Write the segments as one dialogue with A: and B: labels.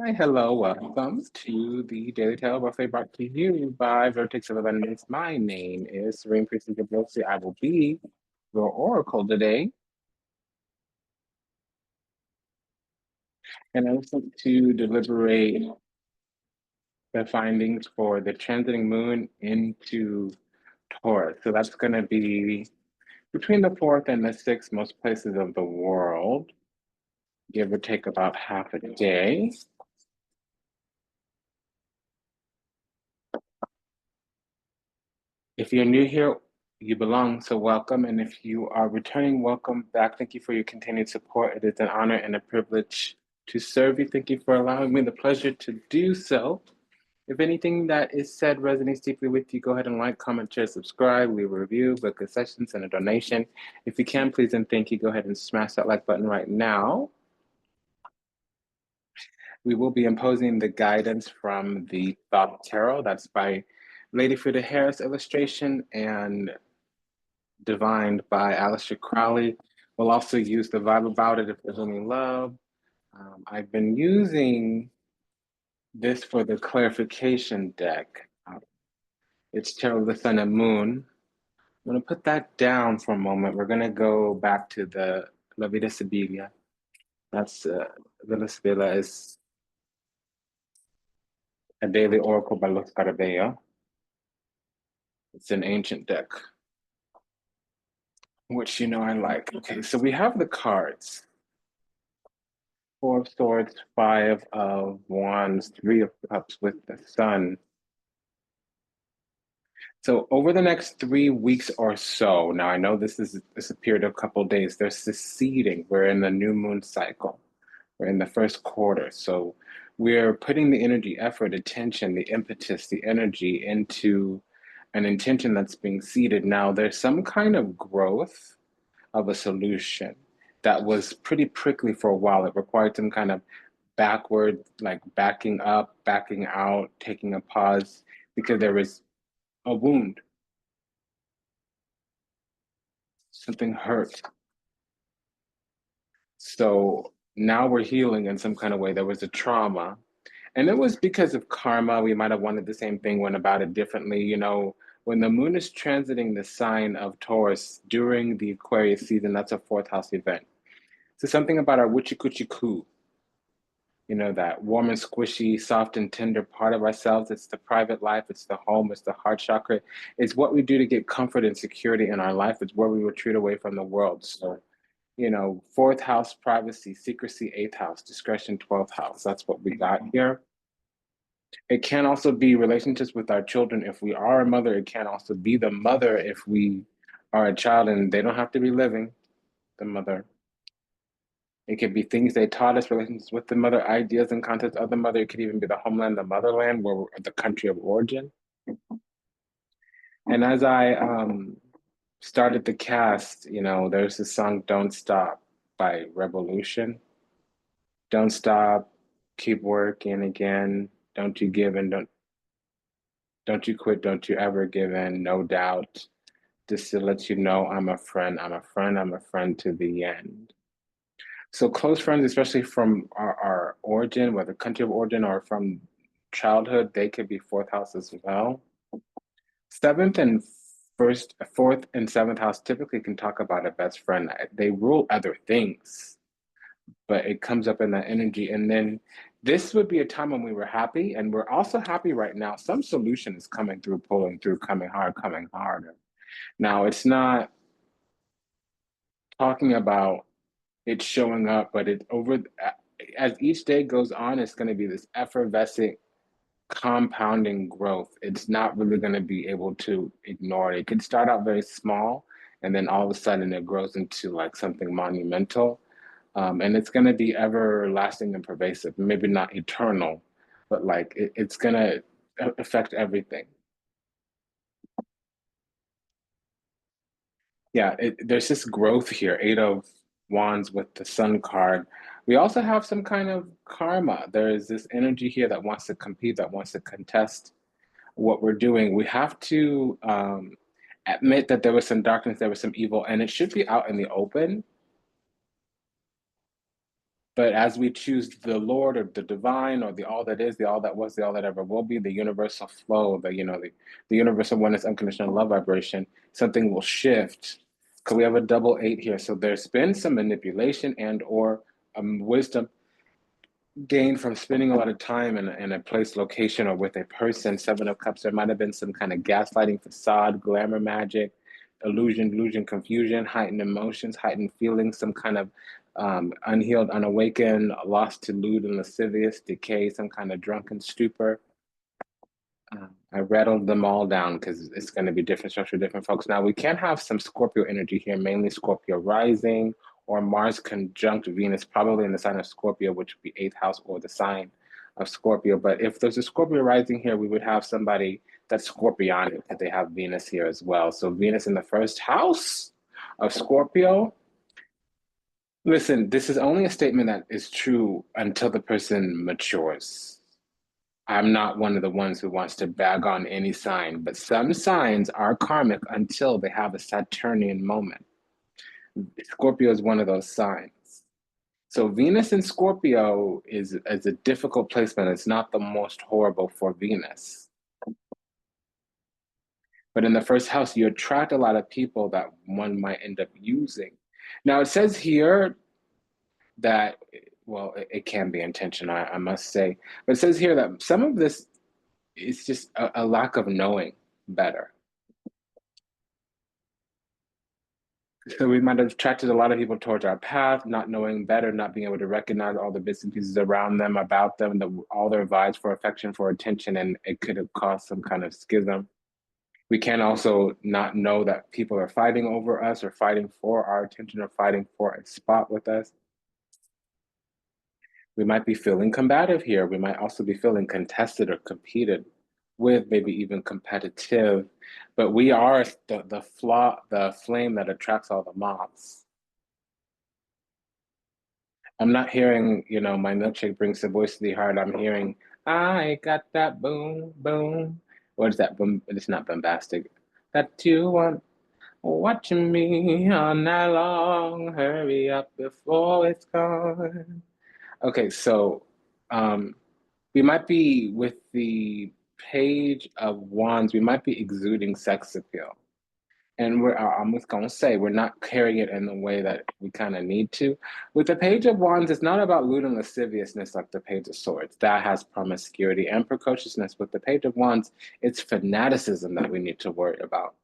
A: Hi, hello, welcome to the Daily Tale Buffet brought to you by Vertex of Abundance. My name is Serene Priestess Abossi. I will be your oracle today. And I was looking to deliberate the findings for the transiting moon into Taurus. So that's going to be between the 4th and the 6th, most places of the world, give or take about half a day. If you're new here, you belong, so welcome. And if you are returning, welcome back. Thank you for your continued support. It is an honor and a privilege to serve you. Thank you for allowing me the pleasure to do so. If anything that is said resonates deeply with you, go ahead and like, comment, share, subscribe, leave a review, book a session, send a donation. If you can, please and thank you, go ahead and smash that like button right now. We will be imposing the guidance from the Thought Tarot. That's by Lady Frida Harris illustration and divined by Aleister Crowley. We'll also use the Vibe About It if there's any love. I've been using this for the clarification deck. It's Tarot of the Sun and Moon. I'm going to put that down for a moment. We're going to go back to the La Vida Sibilia. That's Villa Sibilla is a daily oracle by Luz Carabello. It's an ancient deck, which you know I like. Okay, so we have the cards. Four of Swords, Five of Wands, Three of Cups with the Sun. So over the next 3 weeks or so, now I know this is a period of a couple of days, there's succeeding. We're in the new moon cycle. We're in the first quarter. So we're putting the energy, effort, attention, the impetus, the energy into an intention that's being seeded. Now there's some kind of growth of a solution that was pretty prickly for a while. It required some kind of backward, like backing up, backing out, taking a pause, because there was a wound. Something hurt. So now we're healing in some kind of way. There was a trauma. And it was because of karma. We might have wanted the same thing, went about it differently. You know, when the moon is transiting the sign of Taurus during the Aquarius season, that's a fourth house event. So something about our witchy coochie coo, you know, that warm and squishy, soft and tender part of ourselves. It's the private life, it's the home, it's the heart chakra. It's what we do to get comfort and security in our life. It's where we retreat away from the world. So, you know, fourth house, privacy, secrecy, eighth house, discretion, 12th house. That's what we got here. It can also be relationships with our children. If we are a mother, it can also be the mother if we are a child, and they don't have to be living, the mother. It could be things they taught us, relationships with the mother, ideas and concepts of the mother. It could even be the homeland, the motherland, where the country of origin. And as I started the cast, you know, there's this song "Don't Stop" by Revolution. Don't stop, keep working again. Don't you give in, don't you quit, don't you ever give in, no doubt. Just to let you know, I'm a friend, I'm a friend, I'm a friend to the end. So close friends, especially from our origin, whether country of origin or from childhood, they could be fourth house as well. Seventh and fourth and seventh house typically can talk about a best friend. They rule other things, but it comes up in that energy. And then this would be a time when we were happy, and we're also happy right now. Some solution is coming through, pulling through, coming hard, coming harder. Now, it's not talking about it's showing up, but it over as each day goes on, it's going to be this effervescent compounding growth. It's not really going to be able to ignore it. It could start out very small, and then all of a sudden it grows into like something monumental. And it's going to be everlasting and pervasive. Maybe not eternal, but like it's going to affect everything. Yeah, there's this growth here. Eight of Wands with the Sun card. We also have some kind of karma. There is this energy here that wants to compete, that wants to contest what we're doing. We have to admit that there was some darkness, there was some evil, and it should be out in the open. But as we choose the Lord or the divine or the all that is, the all that was, the all that ever will be, the universal flow, the universal oneness, unconditional love vibration, something will shift. Because we have a double eight here. So there's been some manipulation and or wisdom gained from spending a lot of time in a place, location, or with a person. Seven of Cups, there might have been some kind of gaslighting, facade, glamour magic, illusion, confusion, heightened emotions, heightened feelings, some kind of unhealed, unawakened, lost to lewd and lascivious, decay, some kind of drunken stupor. I rattled them all down because it's going to be different structure, different folks. Now, we can have some Scorpio energy here, mainly Scorpio rising or Mars conjunct Venus, probably in the sign of Scorpio, which would be eighth house or the sign of Scorpio. But if there's a Scorpio rising here, we would have somebody that's Scorpionic, that they have Venus here as well. So Venus in the first house of Scorpio. Listen, this is only a statement that is true until the person matures. I'm not one of the ones who wants to bag on any sign, but some signs are karmic until they have a Saturnian moment. Scorpio is one of those signs. So Venus in Scorpio is a difficult placement. It's not the most horrible for Venus. But in the first house, you attract a lot of people that one might end up using. Now it says here that, well, it can be intentional, I must say. But it says here that some of this is just a lack of knowing better. So we might have attracted a lot of people towards our path, not knowing better, not being able to recognize all the bits and pieces around them, about them, all their vibes for affection, for attention, and it could have caused some kind of schism. We can also not know that people are fighting over us or fighting for our attention or fighting for a spot with us. We might be feeling combative here. We might also be feeling contested or competed with, maybe even competitive. But we are the flame that attracts all the moths. I'm not hearing, my milkshake brings the voice to the heart. I'm hearing, I got that boom, boom. What is that? Boom? It's not bombastic. That you want watching me all night long. Hurry up before it's gone. Okay, so we might be with the Page of Wands, we might be exuding sex appeal. And I'm just gonna say, we're not carrying it in the way that we kind of need to. With the Page of Wands, it's not about lewd and lasciviousness like the Page of Swords. That has promiscuity and precociousness. With the Page of Wands, it's fanaticism that we need to worry about.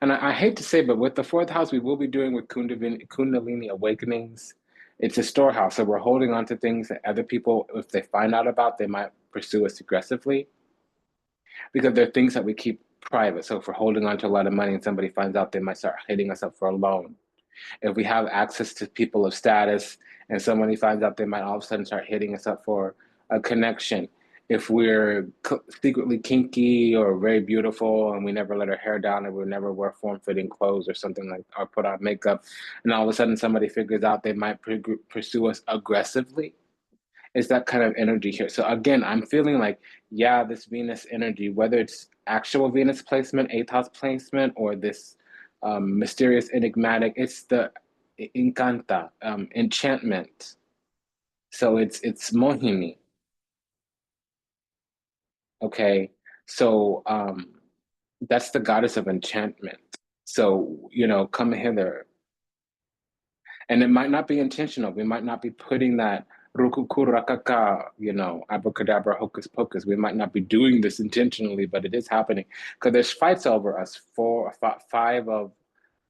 A: And I hate to say, but with the fourth house, we will be doing with Kundalini awakenings. It's a storehouse. So we're holding on to things that other people, if they find out about, they might pursue us aggressively because they're things that we keep private. So if we're holding on to a lot of money and somebody finds out, they might start hitting us up for a loan. If we have access to people of status and somebody finds out, they might all of a sudden start hitting us up for a connection. If we're secretly kinky or very beautiful and we never let our hair down and we never wear form-fitting clothes or something like, or put on makeup, and all of a sudden somebody figures out, they might pursue us aggressively. It's that kind of energy here. So again, I'm feeling like, yeah, this Venus energy, whether it's actual Venus placement, eighth house placement, or this mysterious, enigmatic, it's the encanta, enchantment. So it's mohini. Okay, so that's the goddess of enchantment. So, come hither. And it might not be intentional. We might not be putting that rukukurakaka, abracadabra, hocus pocus. We might not be doing this intentionally, but it is happening. Because there's fights over us. Five of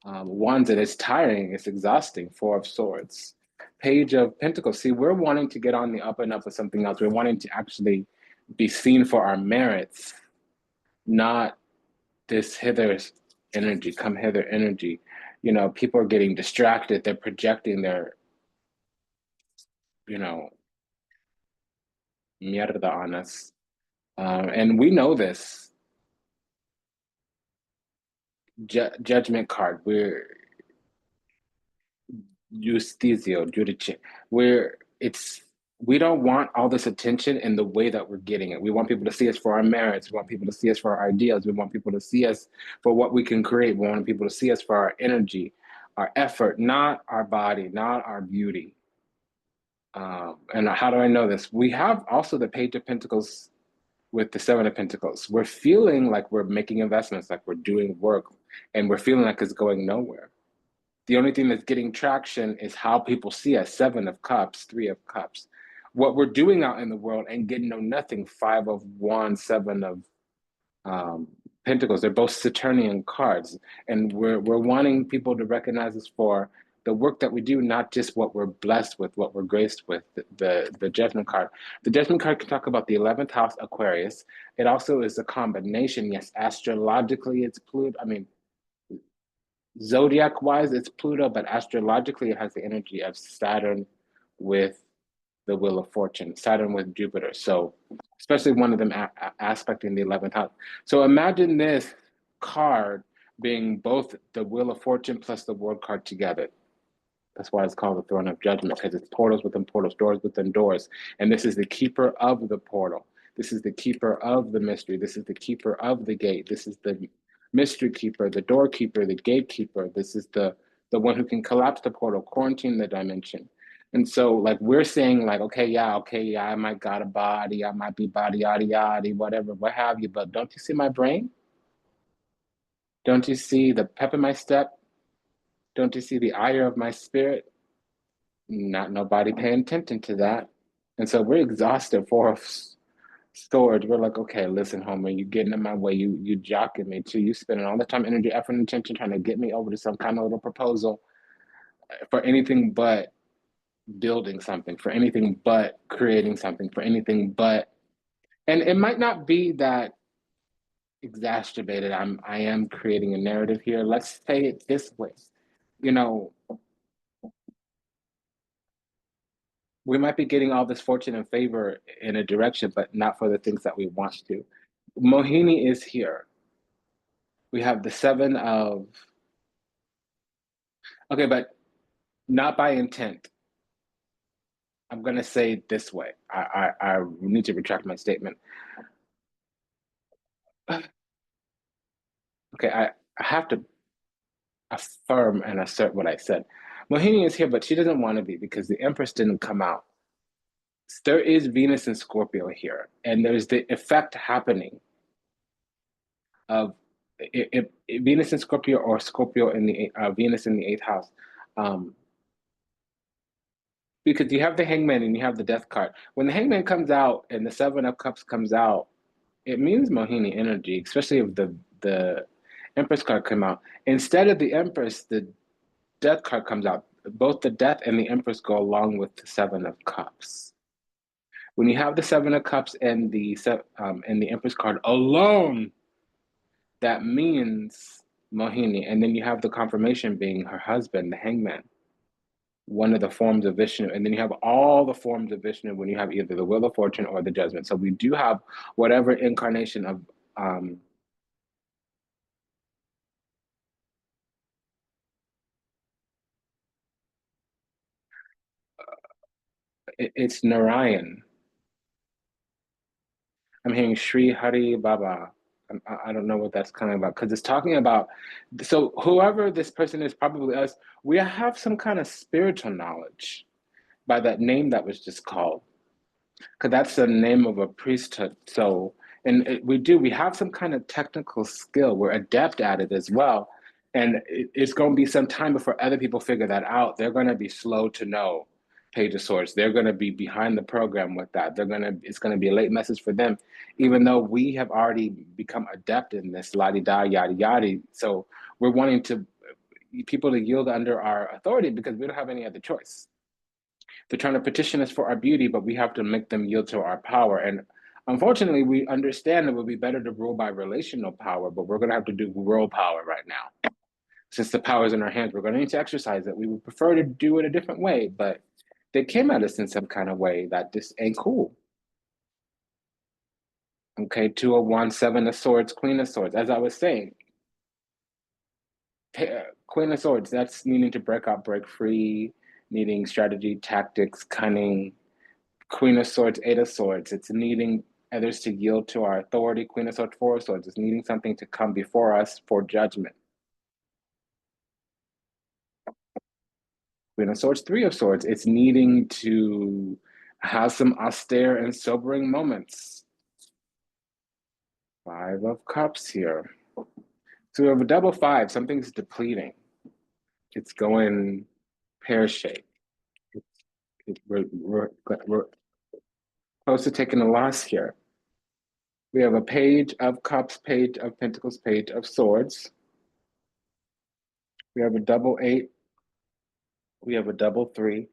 A: wands, and it's tiring, it's exhausting. Four of swords. Page of Pentacles. See, we're wanting to get on the up and up with something else. We're wanting to actually be seen for our merits, not this hither energy, come hither energy. People are getting distracted. They're projecting their, mierda on us. And we know this. Judgment card. We're justizio, judice. We don't want all this attention in the way that we're getting it. We want people to see us for our merits. We want people to see us for our ideals. We want people to see us for what we can create. We want people to see us for our energy, our effort, not our body, not our beauty. And how do I know this? We have also the Page of Pentacles with the Seven of Pentacles. We're feeling like we're making investments, like we're doing work, and we're feeling like it's going nowhere. The only thing that's getting traction is how people see us. Seven of Cups, Three of Cups. What we're doing out in the world ain't getting no nothing. Five of Wands, Seven of um, Pentacles. They're both Saturnian cards, and we're wanting people to recognize us for the work that we do, not just what we're blessed with, what we're graced with. The Judgment card. The Judgment card can talk about the 11th house, Aquarius. It also is a combination. Yes, astrologically, it's Pluto. I mean, zodiac wise, it's Pluto, but astrologically, it has the energy of Saturn with the Wheel of Fortune, Saturn with Jupiter. So, especially one of them aspecting the 11th house. So, imagine this card being both the Wheel of Fortune plus the World card together. That's why it's called the Throne of Judgment, because it's portals within portals, doors within doors. And this is the keeper of the portal. This is the keeper of the mystery. This is the keeper of the gate. This is the mystery keeper, the doorkeeper, the gatekeeper. This is the one who can collapse the portal, quarantine the dimension. And so, like, we're saying, like, okay, yeah, I might got a body, I might be body, yada, yada, whatever, what have you. But don't you see my brain? Don't you see the pep in my step? Don't you see the ire of my spirit? Not nobody paying attention to that. And so we're exhausted for storage. We're like, okay, listen, Homer, you getting in my way. You jocking me too. You spending all the time, energy, effort, and attention trying to get me over to some kind of little proposal for anything but building something, for anything but creating something, for anything but. And it might not be that exacerbated. I am creating a narrative here. Let's say it this way. You know, we might be getting all this fortune and favor in a direction, but not for the things that we want to. Mohini is here. We have the seven of, okay, but not by intent. I'm going to say it this way. I need to retract my statement. Okay, I have to affirm and assert what I said. Mohini is here, but she doesn't want to be because the Empress didn't come out. There is Venus and Scorpio here, and there's the effect happening of Venus in Scorpio or Scorpio in the Venus in the eighth house. Um, because you have the Hangman and you have the Death card. When the Hangman comes out and the Seven of Cups comes out, it means Mohini energy, especially if the Empress card come out. Instead of the Empress, the Death card comes out. Both the Death and the Empress go along with the Seven of Cups. When you have the Seven of Cups and the Empress card alone, that means Mohini. And then you have the confirmation being her husband, the Hangman, one of the forms of Vishnu. And then you have all the forms of Vishnu when you have either the Wheel of Fortune or the Judgment. So we do have whatever incarnation of it's Narayan. I'm hearing Sri Hari Baba. I don't know what that's kind of about because it's talking about. So whoever this person is, probably us. We have some kind of spiritual knowledge by that name that was just called, because that's the name of a priesthood. So, and we have some kind of technical skill. We're adept at it as well, and it's going to be some time before other people figure that out. They're going to be slow to know Page of Swords. They're going to be behind the program with that. It's going to be a late message for them, even though we have already become adept in this la di da yada yada. So we're wanting to people to yield under our authority because we don't have any other choice. They're trying to petition us for our beauty, but we have to make them yield to our power. And unfortunately, we understand it would be better to rule by relational power, but we're going to have to do world power right now. Since the power is in our hands, we're going to need to exercise it. We would prefer to do it a different way, but they came at us in some kind of way that this ain't cool. Okay, 201, Seven of Swords, Queen of Swords. As I was saying, Queen of Swords, that's needing to break out, break free, needing strategy, tactics, cunning. Queen of Swords, Eight of Swords. It's needing others to yield to our authority. Queen of Swords, Four of Swords. It's needing something to come before us for judgment. Queen of Swords, Three of Swords. It's needing to have some austere and sobering moments. Five of Cups here. So we have a double five. Something's depleting. It's going pear-shaped. We're close to taking a loss here. We have a Page of Cups, Page of Pentacles, Page of Swords. We have a double eight. We have a double three.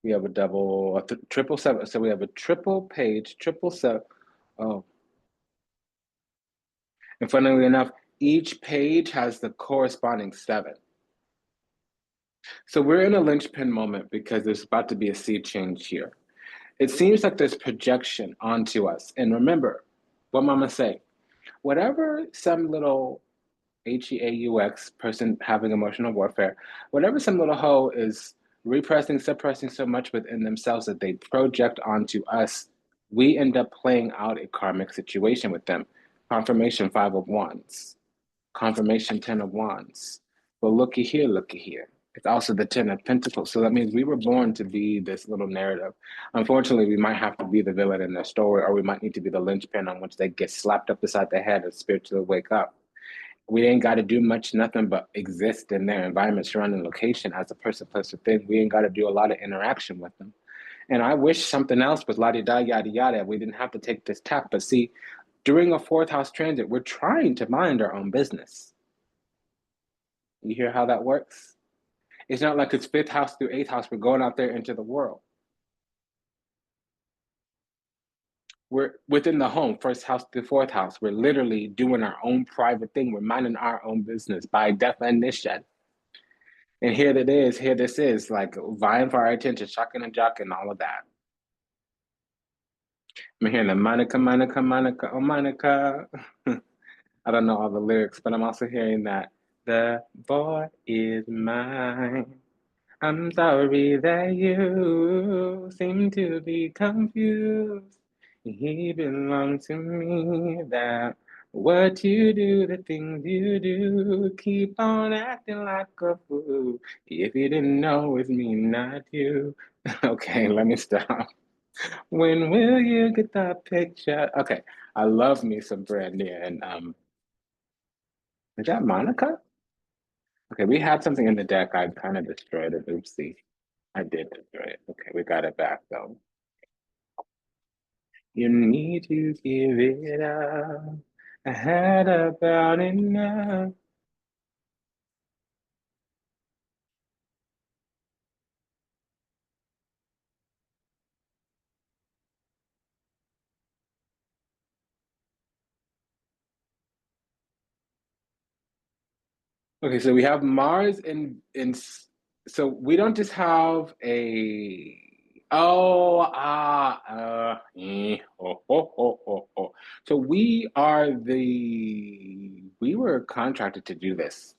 A: We have a triple seven. So we have a triple page, triple seven. Oh, and funnily enough, each page has the corresponding seven. So we're in a linchpin moment because there's about to be a sea change here. It seems like there's projection onto us. And remember what Mama say, whatever some little HEAUX person having emotional warfare, whatever some little hoe is repressing, suppressing so much within themselves that they project onto us, we end up playing out a karmic situation with them. Confirmation, Five of Wands. Confirmation, Ten of Wands. But looky here, looky here. It's also the Ten of Pentacles. So that means we were born to be this little narrative. Unfortunately, we might have to be the villain in their story, or we might need to be the linchpin on which they get slapped up beside the head and spiritually wake up. We ain't got to do much, nothing but exist in their environment, surrounding location as a person, place, or thing. We ain't got to do a lot of interaction with them. And I wish something else was la-di-da, yada-yada. We didn't have to take this tap. But see, during a fourth house transit, we're trying to mind our own business. You hear how that works? It's not like it's fifth house through eighth house. We're going out there into the world. We're within the home, first house to fourth house. We're literally doing our own private thing. We're minding our own business by definition. And here it is, here this is, like vying for our attention, shocking and jocking, all of that. I'm hearing the Monica, Monica, Monica, oh Monica. I don't know all the lyrics, but I'm also hearing that the boy is mine. I'm sorry that you seem to be confused. He belongs to me. That what you do, the things you do, keep on acting like a fool. If you didn't know, it's me, not you. Okay, let me stop. When will you get the picture? Okay, I love me some Brandy and is that Monica? Okay, we had something in the deck. I kind of destroyed it. Oopsie. I did destroy it. Okay, we got it back though. You need to give it up. I had about enough. Okay, so we have Mars in so we don't just have a So we were contracted to do this.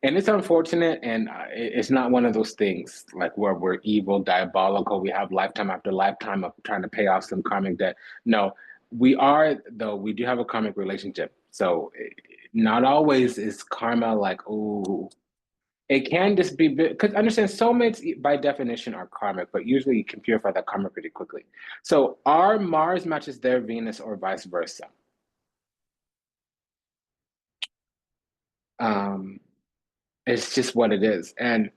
A: And it's unfortunate, and it's not one of those things like where we're evil, diabolical. We have lifetime after lifetime of trying to pay off some karmic debt. No, we are, though, we do have a karmic relationship. So not always is karma like, oh, it can just be, because understand soulmates by definition are karmic, but usually you can purify that karma pretty quickly. So our Mars matches their Venus or vice versa. Um, it's just what it is. And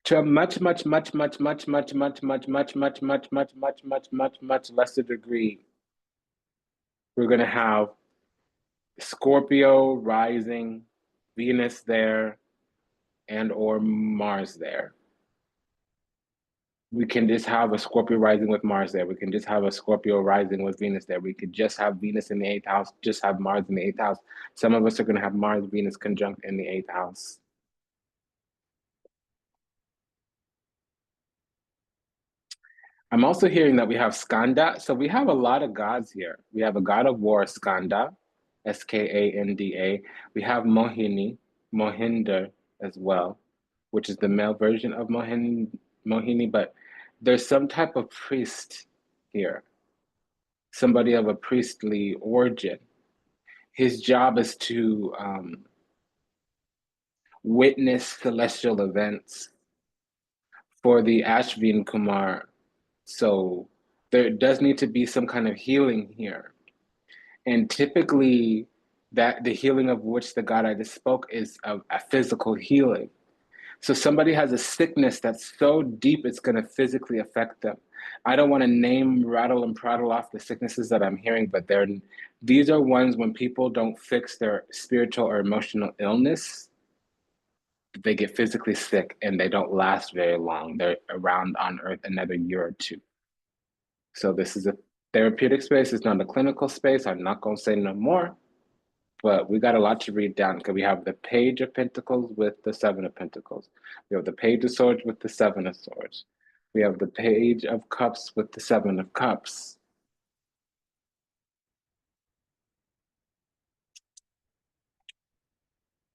A: to a much, much, much, much, much, much, much, much, much, much, much, much, much, much, much, much lesser degree, we're gonna have Scorpio rising, Venus there, and or Mars there. We can just have a Scorpio rising with Mars there. We can just have a Scorpio rising with Venus there. We could just have Venus in the eighth house, just have Mars in the eighth house. Some of us are gonna have Mars, Venus conjunct in the eighth house. I'm also hearing that we have Skanda. So we have a lot of gods here. We have a god of war, Skanda, Skanda. We have Mohini, Mohinder as well, which is the male version of Mohini, but there's some type of priest here. somebody of a priestly origin. His job is to witness celestial events for the Ashvin Kumar. So there does need to be some kind of healing here. And typically, that the healing of which the God I just spoke is a physical healing. So somebody has a sickness that's so deep it's going to physically affect them. I don't want to name, rattle, and prattle off the sicknesses that I'm hearing, but these are ones when people don't fix their spiritual or emotional illness, they get physically sick and they don't last very long. They're around on Earth another year or two. So this is a therapeutic space. It's not a clinical space. I'm not going to say no more, but we got a lot to read down because we have the Page of Pentacles with the Seven of Pentacles. We have the Page of Swords with the Seven of Swords. We have the Page of Cups with the Seven of Cups.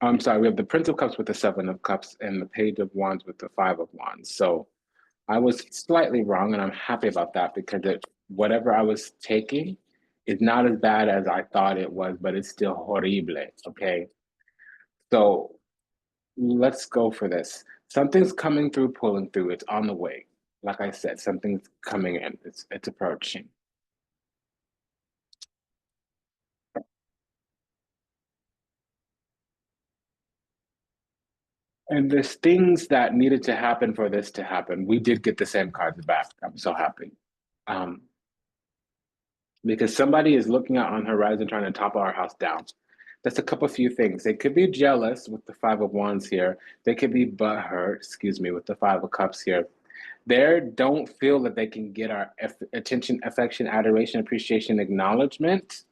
A: I'm sorry, we have the Prince of Cups with the Seven of Cups and the Page of Wands with the Five of Wands. So I was slightly wrong, and I'm happy about that because whatever I was taking is not as bad as I thought it was, but it's still horrible. Okay. So let's go for this. Something's coming through, pulling through. It's on the way. Like I said, something's coming in. It's approaching. And there's things that needed to happen for this to happen. We did get the same cards back. I'm so happy. Um, because somebody is looking out on the horizon trying to topple our house down. That's a couple few things. They could be jealous with the Five of Wands here. They could be butthurt, excuse me, with the Five of Cups here. They don't feel that they can get our attention, affection, adoration, appreciation, acknowledgement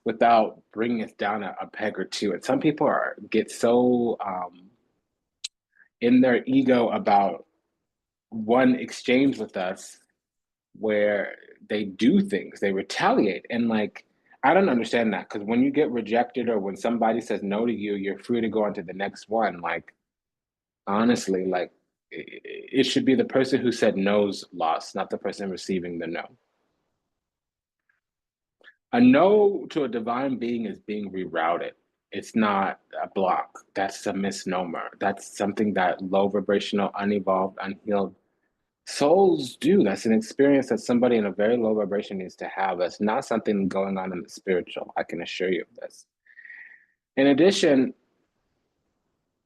A: without bringing us down a peg or two. And some people get so in their ego about one exchange with us where they do things, they retaliate. And like, I don't understand that because when you get rejected or when somebody says no to you, you're free to go on to the next one. Like, honestly, like, it should be the person who said no's loss, not the person receiving the no. A no to a divine being is being rerouted. It's not a block. That's a misnomer. That's something that low vibrational, unevolved, unhealed souls do. That's an experience that somebody in a very low vibration needs to have. That's not something going on in the spiritual. I can assure you of this. In addition,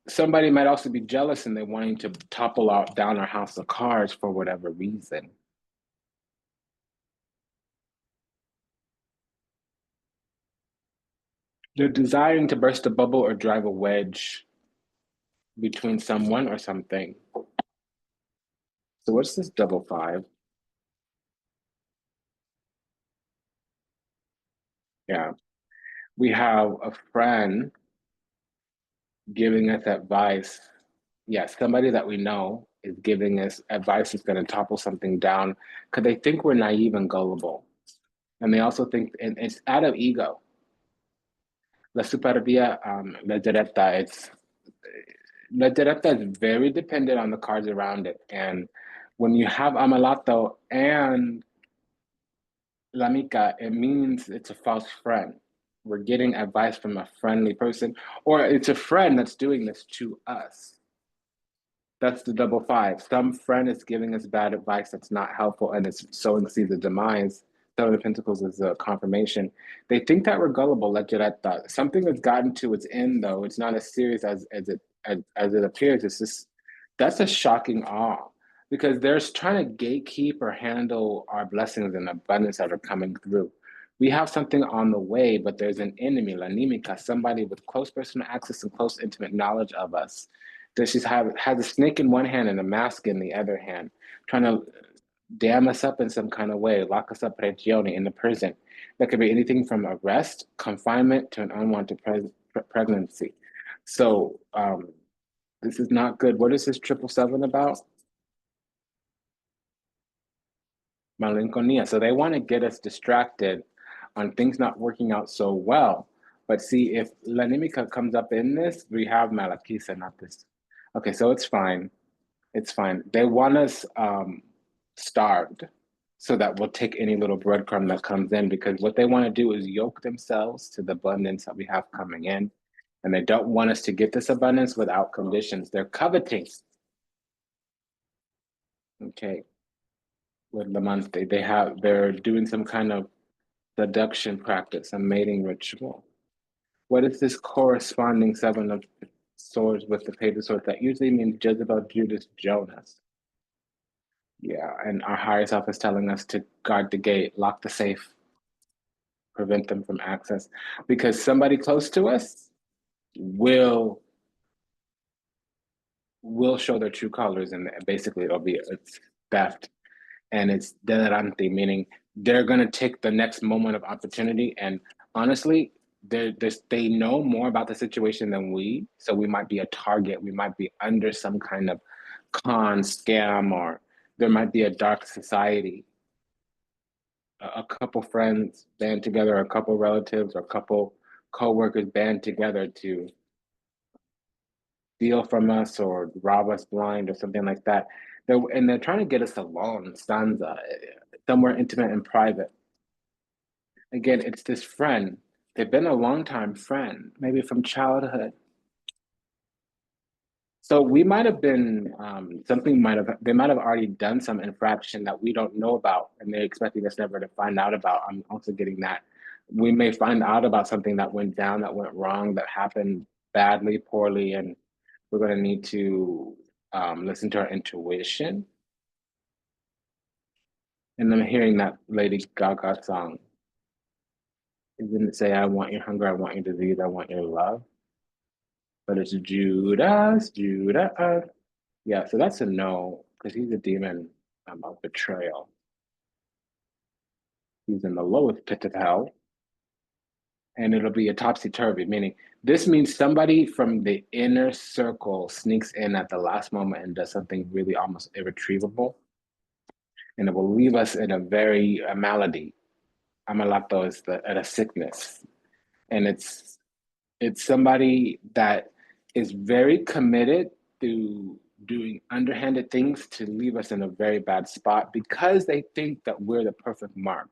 A: somebody might also be jealous and they're wanting to topple out down our house of cards for whatever reason. They're desiring to burst a bubble or drive a wedge between someone or something. So what's this double five? Yeah. We have a friend giving us advice. Yes, somebody that we know is giving us advice that's going to topple something down because they think we're naive and gullible. And they also think, and it's out of ego. La superbia, la diretta, la diretta is very dependent on the cards around it. And when you have amalato and la mica, it means it's a false friend. We're getting advice from a friendly person, or it's a friend that's doing this to us. That's the double five. Some friend is giving us bad advice that's not helpful and it's sowing seeds of demise. Seven of Pentacles is a confirmation. They think that we're gullible, lecheretta. Something has gotten to its end, though. It's not as serious as it appears. It's just that's a shocking awe because they're trying to gatekeep or handle our blessings and abundance that are coming through. We have something on the way, but there's an enemy, la nimica, somebody with close personal access and close intimate knowledge of us that has a snake in one hand and a mask in the other hand, trying to dam us up in some kind of way, lock us up regione in the prison. That could be anything from arrest, confinement, to an unwanted pregnancy. So this is not good. What is this 777 about? Malinconia. So they want to get us distracted on things not working out so well. But see, if La Nimica comes up in this, we have Malakisa, not this. Okay, so it's fine. It's fine. They want us starved. so that we'll take any little breadcrumb that comes in, because what they want to do is yoke themselves to the abundance that we have coming in. And they don't want us to get this abundance without conditions. They're coveting. Okay. With the month, they're doing some kind of seduction practice, a mating ritual. What is this corresponding Seven of Swords with the Page of Swords? That usually means Jezebel, Judas, Jonas. Yeah, and our higher self is telling us to guard the gate, lock the safe, prevent them from access, because somebody close to us will show their true colors, and basically it's theft, and it's delirante, meaning they're gonna take the next moment of opportunity. And honestly, they know more about the situation than we, so we might be a target. We might be under some kind of con scam, or there might be a dark society. A couple friends band together, a couple relatives, or a couple co-workers band together to steal from us or rob us blind or something like that. They're trying to get us alone, stanza, somewhere intimate and private. Again, it's this friend. They've been a long time friend, maybe from childhood. So we might have been they might have already done some infraction that we don't know about, and they're expecting us never to find out about. I'm also getting that we may find out about something that went down, that went wrong, that happened badly, poorly, and we're going to need to listen to our intuition. And I'm hearing that Lady Gaga song. It didn't say, I want your hunger, I want your disease, I want your love. But it's Judas, Judas. Yeah, so that's a no, because he's a demon of betrayal. He's in the lowest pit of hell. And it'll be a topsy-turvy, meaning this means somebody from the inner circle sneaks in at the last moment and does something really almost irretrievable. And it will leave us in a malady. Amalato is a sickness. And it's somebody that is very committed to doing underhanded things to leave us in a very bad spot, because they think that we're the perfect mark.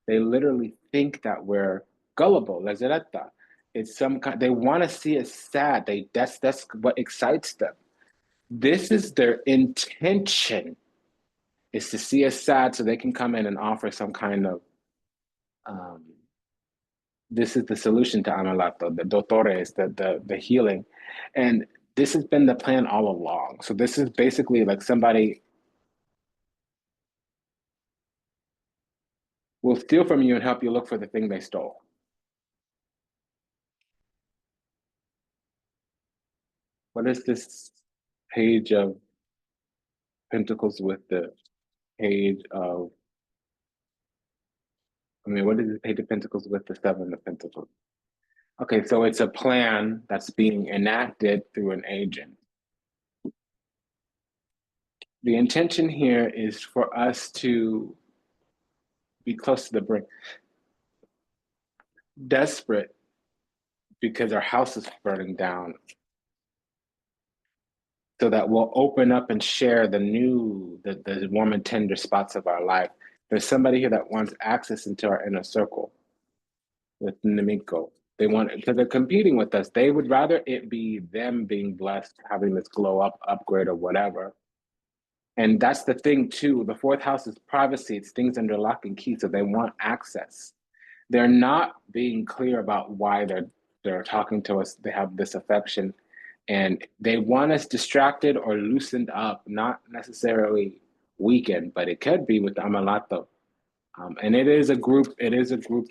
A: They literally think that we're gullible, lazzaretta. It's some kind. They want to see us sad. That's what excites them. This is their intention, is to see us sad so they can come in and offer some kind of. Um, this is the solution to Amalato, the dottores, the healing, and this has been the plan all along. So this is basically like somebody will steal from you and help you look for the thing they stole. What is this page of Pentacles with the page of, what is the Page of Pentacles with the Seven of Pentacles? Okay, so it's a plan that's being enacted through an agent. The intention here is for us to be close to the brink, desperate because our house is burning down, so that we'll open up and share the warm and tender spots of our life. There's somebody here that wants access into our inner circle with Namiko. They want, because they're competing with us. They would rather it be them being blessed, having this glow up, upgrade, or whatever. And that's the thing too. The fourth house is privacy. It's things under lock and key. So they want access. They're not being clear about why they're talking to us. They have this affection, and they want us distracted or loosened up, not necessarily weakened, but it could be with the Amalato. And it is a group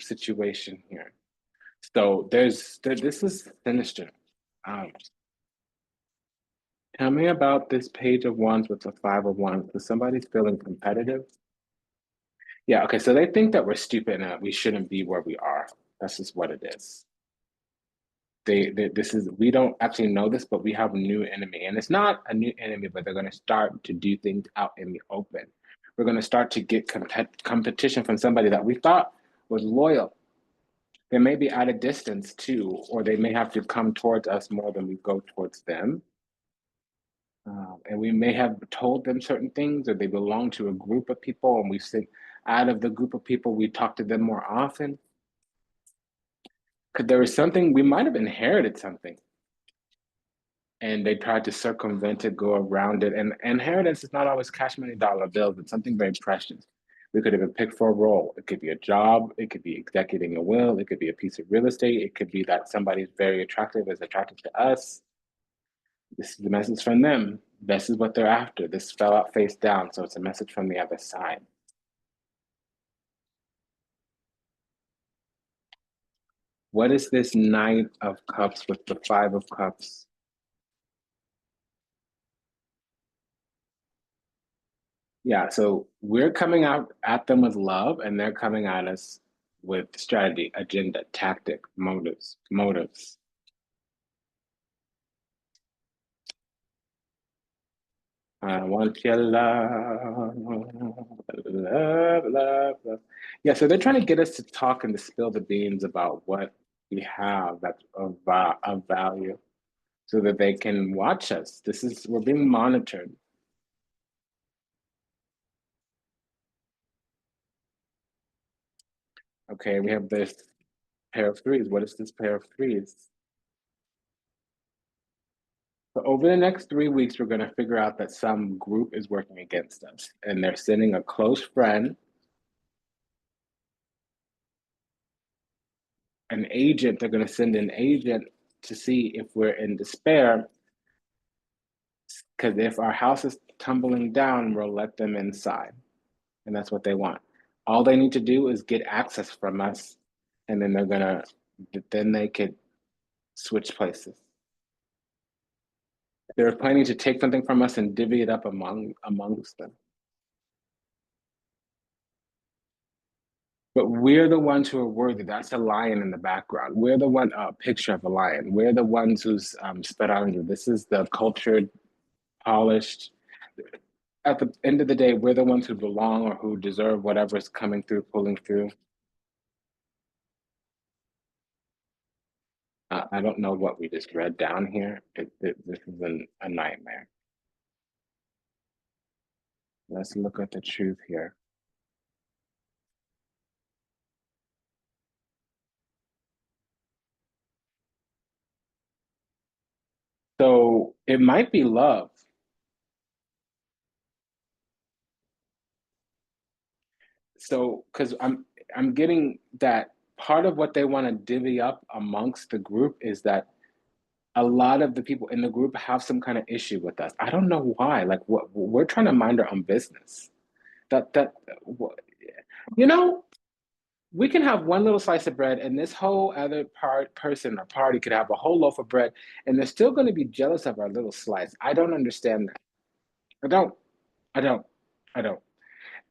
A: situation here. So this is sinister. Um, Tell me about this Page of Wands with the Five of Wands. Because somebody's feeling competitive. Yeah, okay, so they think that we're stupid and that we shouldn't be where we are. That's just what it is. We don't actually know this, but we have a new enemy. And it's not a new enemy, but they're going to start to do things out in the open. We're going to start to get competition from somebody that we thought was loyal. They may be at a distance too, or they may have to come towards us more than we go towards them. And we may have told them certain things, or they belong to a group of people, and we think out of the group of people, we talk to them more often. Because there was something, we might have inherited something, and they tried to circumvent it, go around it. And inheritance is not always cash money dollar bills, it's something very precious. We could have been picked for a role. It could be a job, it could be executing a will, it could be a piece of real estate, it could be that somebody's very attractive, is attracted to us. This is the message from them. This is what they're after. This fell out face down, so it's a message from the other side. What is this Knight of Cups with the Five of Cups? Yeah, so we're coming out at them with love, and they're coming at us with strategy, agenda, tactic, motives. I want your love, love. Yeah, so they're trying to get us to talk and to spill the beans about what we have that's of value, so that they can watch us. We're being monitored. Okay, we have this pair of threes. What is this pair of threes? So over the next 3 weeks, we're going to figure out that some group is working against us, and they're sending a close friend, an agent. They're going to send an agent to see if we're in despair, because if our house is tumbling down, we'll let them inside, and that's what they want. All they need to do is get access from us, and then they could switch places. They're planning to take something from us and divvy it up amongst them. But we're the ones who are worthy. That's a lion in the background. We're the one, picture of a lion. We're the ones who's sped on you. This is the cultured, polished. At the end of the day, we're the ones who belong or who deserve whatever's coming through, pulling through. I don't know what we just read down here. This is a nightmare. Let's look at the truth here. So it might be love. So because I'm getting that part of what they want to divvy up amongst the group is that a lot of the people in the group have some kind of issue with us. I don't know why. Like what we're trying to mind our own business. That you know, we can have one little slice of bread, and this whole other person or party could have a whole loaf of bread, and they're still going to be jealous of our little slice. I don't understand that. I don't. I don't. I don't.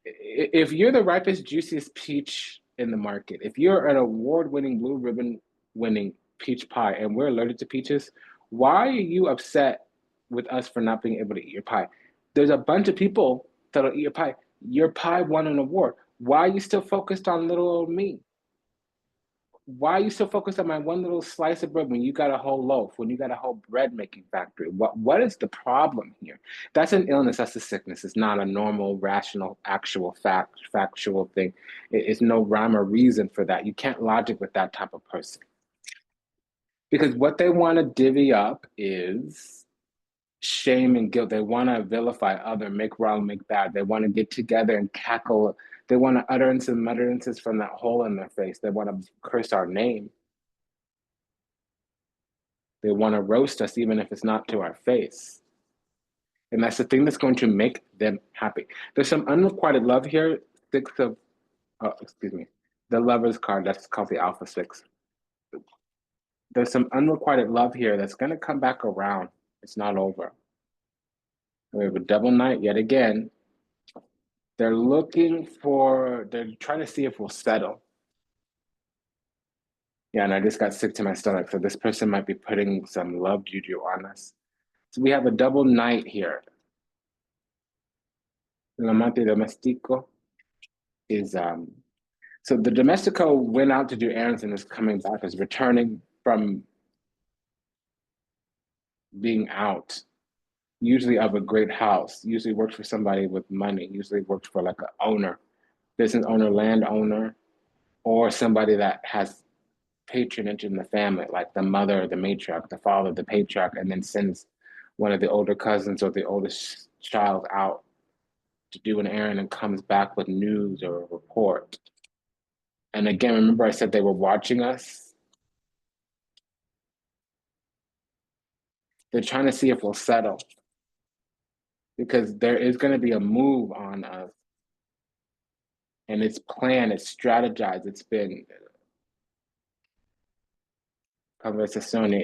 A: If you're the ripest, juiciest peach in the market, if you're an award-winning, blue ribbon-winning peach pie, and we're allergic to peaches, why are you upset with us for not being able to eat your pie? There's a bunch of people that'll eat your pie. Your pie won an award. Why are you still focused on little old me? Why are you so focused on my one little slice of bread when you got a whole loaf, when you got a whole bread making factory? What is the problem here? That's an illness, that's a sickness. It's not a normal, rational, actual factual thing. It's no rhyme or reason for that. You can't logic with that type of person. Because what they want to divvy up is shame and guilt. They want to vilify other, make wrong, make bad. They want to get together and cackle. They want to utterance and mutterances from that hole in their face. They want to curse our name. They want to roast us even if it's not to our face. And that's the thing that's going to make them happy. There's some unrequited love here. Six of, oh, excuse me, the Lover's card, that's called the Alpha Six. There's some unrequited love here that's going to come back around. It's not over. We have a double knight yet again. They're trying to see if we'll settle. Yeah, and I just got sick to my stomach. So this person might be putting some love juju on us. So we have a double knight here. El amante domestico is so the domestico went out to do errands and is coming back, is returning from being out. usually of a great house, usually works for somebody with money, usually works for like an owner, business owner, land owner, or somebody that has patronage in the family, like the mother, the matriarch, the father, the patriarch, and then sends one of the older cousins or the oldest child out to do an errand and comes back with news or a report. And again, remember I said they were watching us? They're trying to see if we'll settle because there is going to be a move on us. And it's planned, it's strategized, it's been conversazione,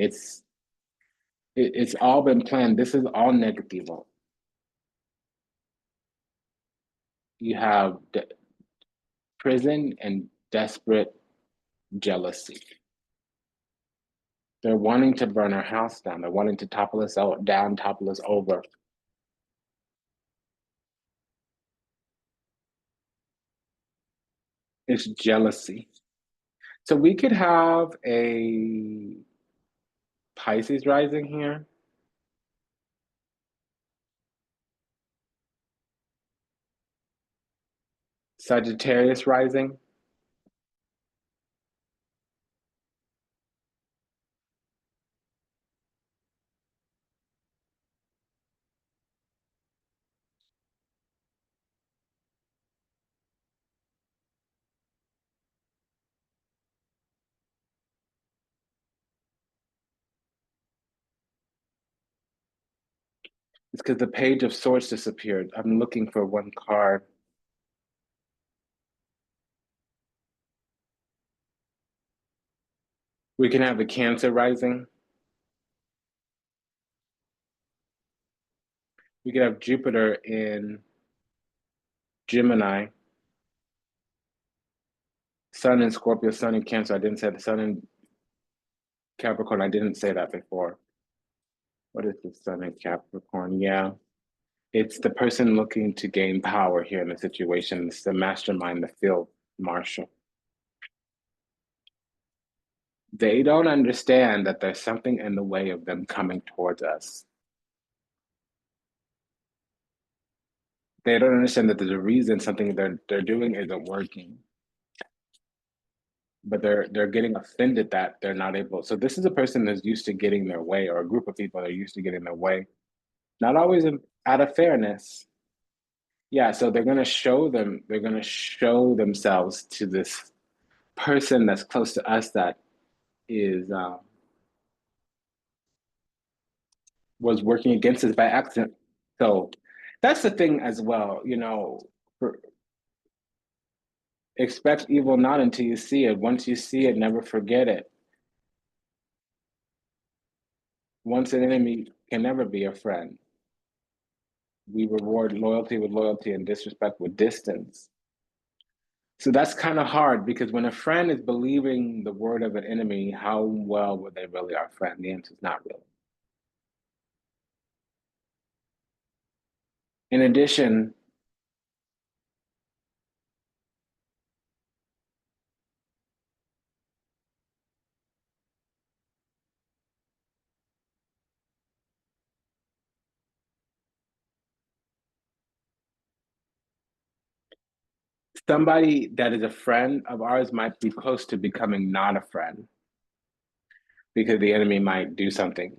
A: it's all been planned. This is all negativo. You have prison and desperate jealousy. They're wanting to burn our house down. They're wanting to topple us out, down, topple us over. It's jealousy. So we could have a Pisces rising here, Sagittarius rising. It's because the Page of Swords disappeared. I'm looking for one card. We can have a Cancer rising. We could have Jupiter in Gemini, Sun in Scorpio, Sun in Cancer. I didn't say the Sun in Capricorn. I didn't say that before. What is the Sun in Capricorn? Yeah. It's the person looking to gain power here in the situation. It's the mastermind, the field marshal. They don't understand that there's something in the way of them coming towards us. They don't understand that there's a reason something they're doing isn't working. But they're getting offended that they're not able. So this is a person that's used to getting their way, or a group of people that are used to getting their way. Not always out of fairness. Yeah, so they're gonna show themselves to this person that's close to us that is was working against us by accident. So that's the thing as well, for, expect evil not until you see it. Once you see it, never forget it. Once an enemy can never be a friend. We reward loyalty with loyalty and disrespect with distance. So that's kind of hard because when a friend is believing the word of an enemy, how well were they really our friend? The answer is not really. In addition, somebody that is a friend of ours might be close to becoming not a friend because the enemy might do something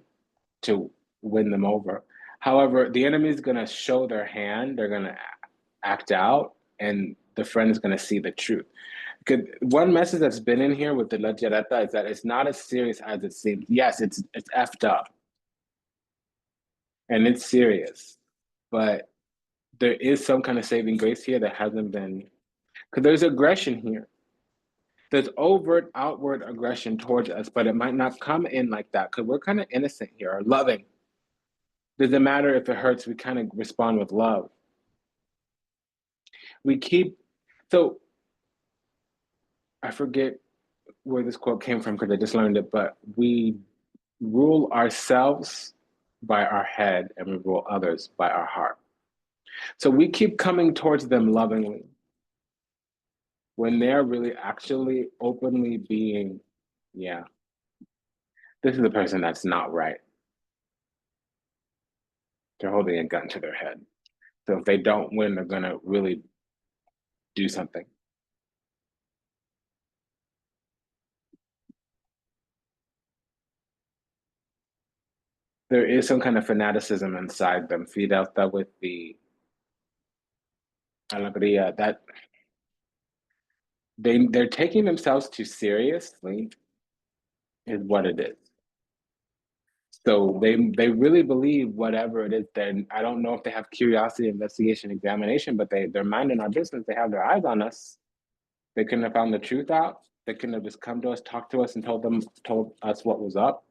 A: to win them over. However, the enemy is going to show their hand, they're going to act out, and the friend is going to see the truth. One message that's been in here with the La Geretta is that it's not as serious as it seems. Yes, it's effed up and it's serious, but there is some kind of saving grace here that hasn't been, because there's aggression here. There's overt outward aggression towards us, but it might not come in like that because we're kind of innocent here or loving. Doesn't matter if it hurts, we kind of respond with love. We keep, so I forget where this quote came from because I just learned it, but we rule ourselves by our head and we rule others by our heart. So we keep coming towards them lovingly when they're really actually openly being, yeah, this is a person that's not right. They're holding a gun to their head. So if they don't win, they're gonna really do something. There is some kind of fanaticism inside them, fidelta with the alegría, that they're taking themselves too seriously is what it is. So they really believe whatever it is. Then I don't know if they have curiosity, investigation, examination, but they're minding our business. They have their eyes on us. They couldn't have found the truth out. They couldn't have just come to us, talked to us, and told us what was up.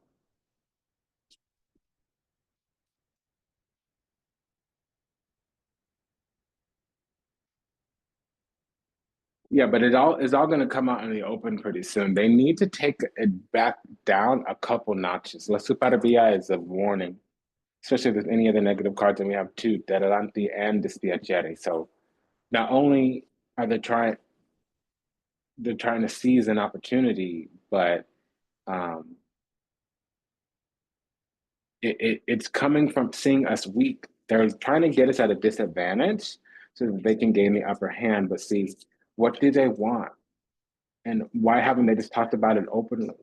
A: Yeah, but it all is all going to come out in the open pretty soon. They need to take it back down a couple notches. La superbia is a warning, especially if there's any other negative cards, and we have two, Derelante and Dispiacere. So not only are they're trying to seize an opportunity, but um, it's coming from seeing us weak. They're trying to get us at a disadvantage so that they can gain the upper hand. But see, what do they want? And why haven't they just talked about it openly?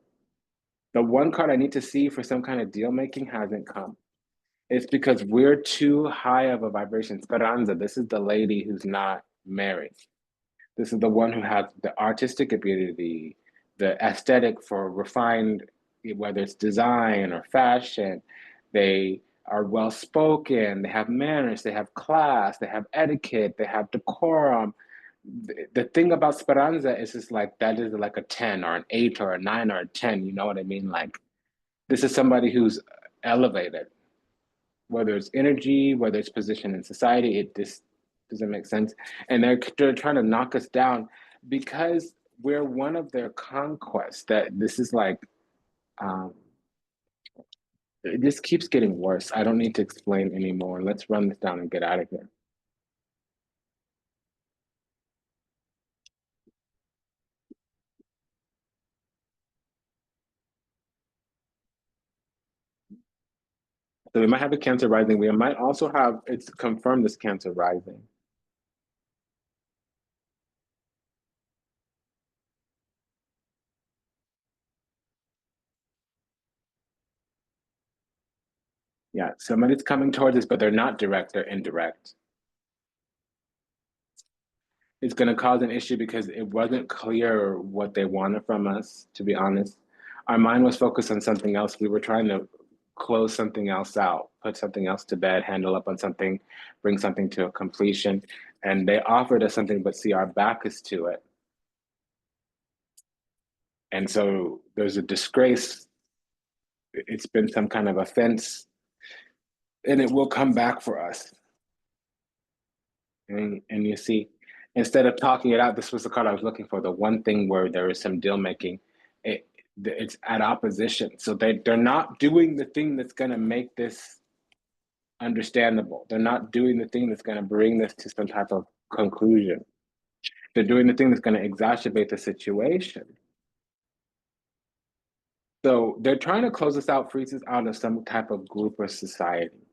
A: The one card I need to see for some kind of deal making hasn't come. It's because we're too high of a vibration. Speranza, this is the lady who's not married. This is the one who has the artistic ability, the aesthetic for refined, whether it's design or fashion. They are well spoken, they have manners, they have class, they have etiquette, they have decorum. The thing about Speranza is just like that is like a 10 or an 8 or a 9 or a 10. You know what I mean? Like this is somebody who's elevated, whether it's energy, whether it's position in society, it just doesn't make sense. And they're trying to knock us down because we're one of their conquests. That this is like, um, it just keeps getting worse. I don't need to explain anymore. Let's run this down and get out of here. So we might have a Cancer rising. We might also have it's confirmed this Cancer rising. Yeah, somebody's coming towards us, but they're not direct, they're indirect. It's going to cause an issue because it wasn't clear what they wanted from us, to be honest. Our mind was focused on something else. We were trying to close something else out, put something else to bed, handle up on something, bring something to a completion. And they offered us something, but see, our back is to it. And so there's a disgrace. It's been some kind of offense, and it will come back for us. And you see, instead of talking it out, this was the card I was looking for. The one thing where there is some deal making, it's at opposition. So they're not doing the thing that's going to make this understandable. They're not doing the thing that's going to bring this to some type of conclusion. They're doing the thing that's going to exacerbate the situation. So they're trying to close us out, freeze us out of some type of group or society.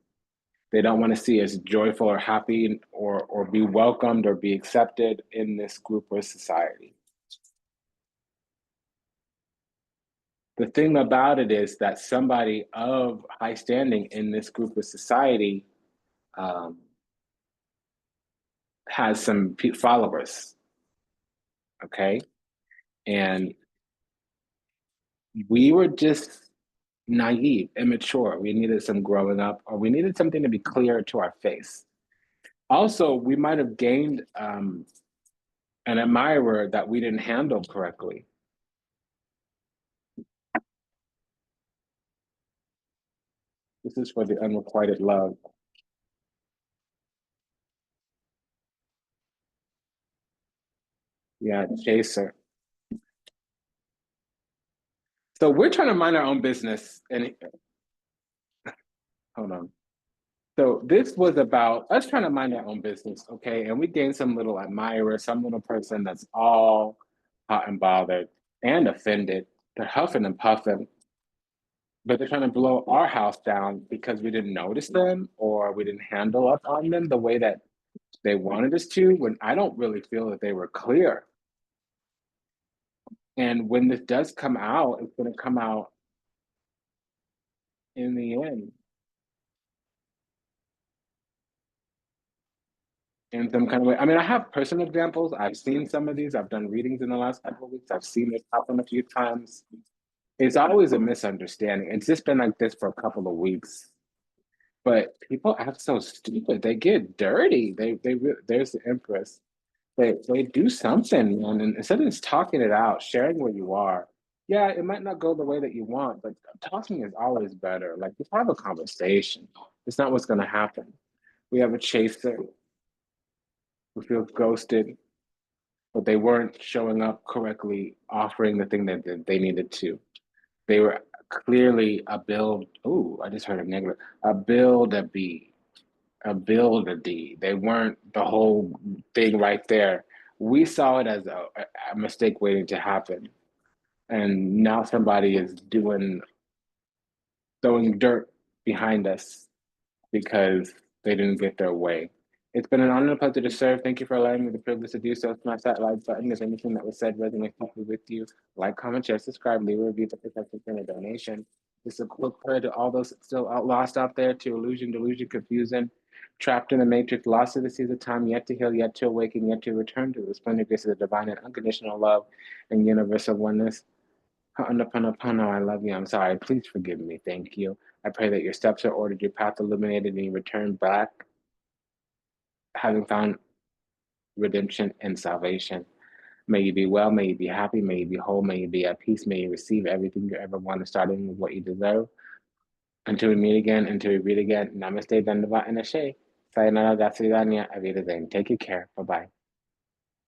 A: They don't want to see us joyful or happy or be welcomed or be accepted in this group or society. The thing about it is that somebody of high standing in this group of society um, has some followers, okay? And we were just naive, immature. We needed some growing up, or we needed something to be clear to our face. Also, we might have gained an admirer that we didn't handle correctly. This is for the unrequited love. Yeah, chaser. So we're trying to mind our own business. And hold on. So this was about us trying to mind our own business, okay? And we gained some little admirer, some little person that's all hot and bothered and offended. They're huffing and puffing. but they're trying to blow our house down because we didn't notice them or we didn't handle up on them the way that they wanted us to, when I don't really feel that they were clear. And when this does come out, it's going to come out in the end in some kind of way. I mean, I have personal examples. I've seen some of these. I've done readings in the last couple of weeks. I've seen this happen a few times. It's always a misunderstanding. It's just been like this for a couple of weeks. But people act so stupid. They get dirty. There's the Empress. They do something, man. And instead of just talking it out, sharing where you are. Yeah, it might not go the way that you want, but talking is always better. Like just have a conversation. It's not what's gonna happen. We have a chaser who feels ghosted, but they weren't showing up correctly, offering the thing that they needed to. They were clearly a build. Oh, I just heard a negative. A build a B, a build a D. They weren't the whole thing right there. We saw it as a mistake waiting to happen, and now somebody is doing throwing dirt behind us because they didn't get their way. It's been an honor and a pleasure to serve. Thank you for allowing me the privilege to do so. Smash that like button if anything that was said resonates deeply with you. Like, comment, share, subscribe, leave a review that protects and a donation. Just a quick prayer to all those still lost out there to illusion, delusion, confusion, trapped in the matrix, lost to the seas of time, yet to heal, yet to awaken, yet to return to the splendid grace of the divine and unconditional love and universal oneness. Ho'oponopono, I love you. I'm sorry. Please forgive me. Thank you. I pray that your steps are ordered, your path illuminated, and you return back having found redemption and salvation. May you be well, may you be happy, may you be whole, may you be at peace, may you receive everything you ever wanted, starting with what you deserve. Until we meet again, until we read again, namaste, dandava, and ashe. Sayonara, Gatsudanya, Avida Zen. Take good care. Bye bye.